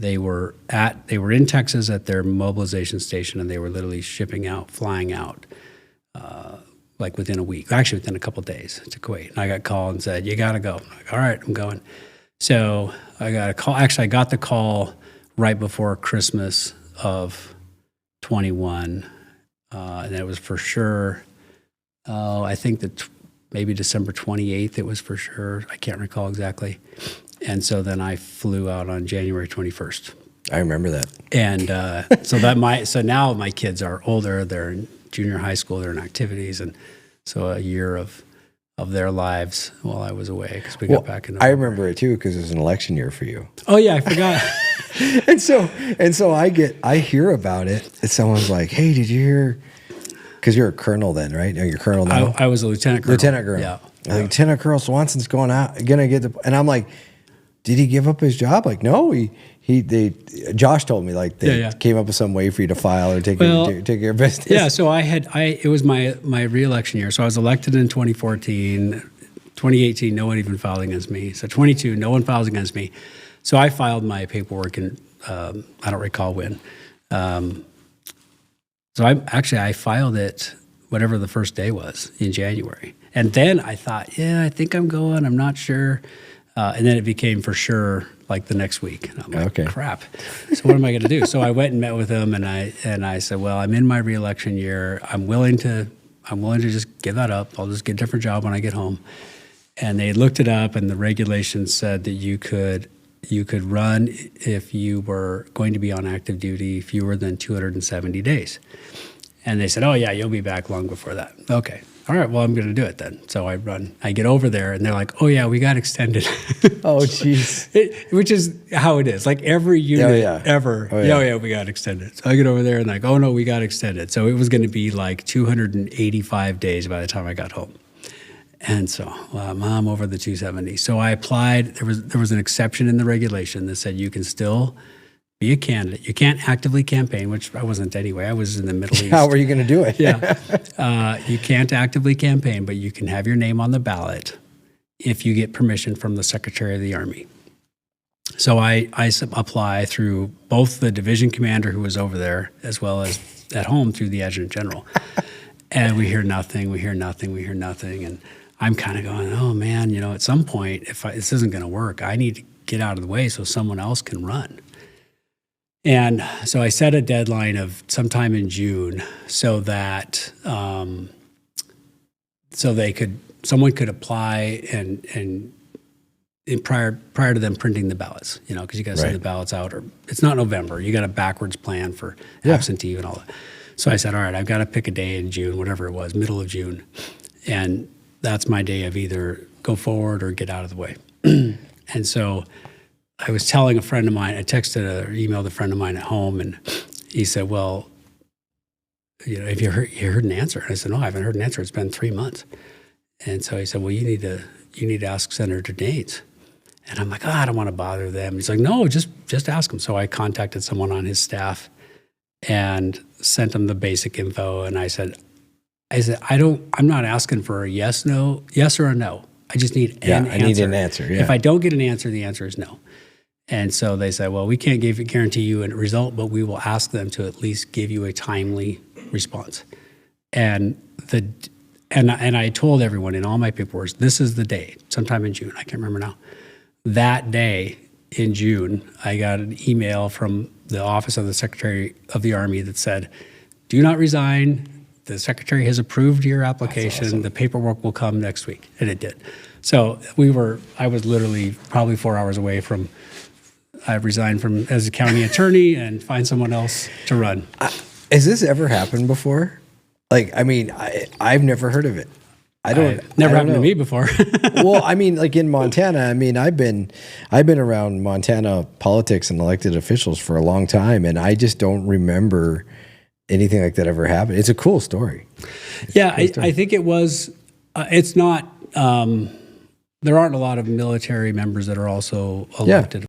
They were in Texas at their mobilization station, and they were literally flying out, like within a week, actually within a couple of days to Kuwait. And I got called and said, "You got to go." I'm like, "All right, I'm going." So I got a call. Actually, I got the call right before Christmas of 21, and it was for sure. I think that maybe December 28th. It was for sure. I can't recall exactly. And so then I flew out on January 21st. I remember that. And so now my kids are older. They're in junior high school. They're in activities, and so a year of their lives while I was away because we got back in November. I remember it too because it was an election year for you. Oh yeah, I forgot. and so I hear about it. And someone's like, "Hey, did you hear?" Because you're a colonel then, right? No, you're colonel now. I was a lieutenant colonel. Lieutenant colonel. Yeah. Lieutenant Colonel Swanson's gonna get the, and I'm like, did he give up his job? Like, no, Josh told me like they came up with some way for you to file or take your business. Yeah, so it was my re-election year. So I was elected in 2014, 2018, no one even filed against me. So 22, no one filed against me. So I filed my paperwork and I don't recall when. So I filed it whatever the first day was in January. And then I thought, I think I'm going, I'm not sure. And then it became for sure like the next week. And I'm like, crap. So what am I going to do? So I went and met with him, and I said, well, I'm in my re-election year. I'm willing to just give that up. I'll just get a different job when I get home. And they looked it up, and the regulations said that you could run if you were going to be on active duty fewer than 270 days. And they said, oh yeah, you'll be back long before that. Okay. All right, well, I'm going to do it then. So I get over there, and they're like, oh, yeah, we got extended. Oh, jeez. Which is how it is. Like every unit ever, we got extended. So I get over there, and like, oh, no, we got extended. So it was going to be like 285 days by the time I got home. And so I'm over the 270. So I applied. There was an exception in the regulation that said you can still be a candidate. You can't actively campaign, which I wasn't anyway. I was in the Middle East. How were you going to do it? You can't actively campaign, but you can have your name on the ballot if you get permission from the Secretary of the Army. So I apply through both the division commander who was over there as well as at home through the adjutant general. And we hear nothing. And I'm kind of going, oh, man, at some point, if this isn't going to work, I need to get out of the way so someone else can run. And so I set a deadline of sometime in June so that someone could apply and prior to them printing the ballots, because you got to send the ballots out, or it's not November. You got a backwards plan for absentee and all that. So I said, all right, I've got to pick a day in June, whatever it was, middle of June, and that's my day of either go forward or get out of the way. And so I was telling a friend of mine, I texted or emailed a friend of mine at home, and he said, well, have you heard an answer? And I said, no, I haven't heard an answer. It's been 3 months. And so he said, well, you need to ask Senator Daines. And I'm like, I don't want to bother them. He's like, no, just ask him. So I contacted someone on his staff and sent him the basic info. And I said, I'm not asking for a yes or a no. I just need an answer. I need an answer. Yeah. If I don't get an answer, the answer is no. And so they said, well, we can't guarantee you a result, but we will ask them to at least give you a timely response. And I told everyone in all my paperwork, this is the day, sometime in June, I can't remember now. That day in June, I got an email from the Office of the Secretary of the Army that said, do not resign. The Secretary has approved your application. Awesome. The paperwork will come next week. And it did. So I was literally probably 4 hours away from, I resigned as a county attorney and find someone else to run. Has this ever happened before? Like, I mean, I've never heard of it. Never happened to me before. Well, I mean, like in Montana, I mean, I've been around Montana politics and elected officials for a long time, and I just don't remember anything like that ever happened. It's a cool story. I think it was. It's not. There aren't a lot of military members that are also elected.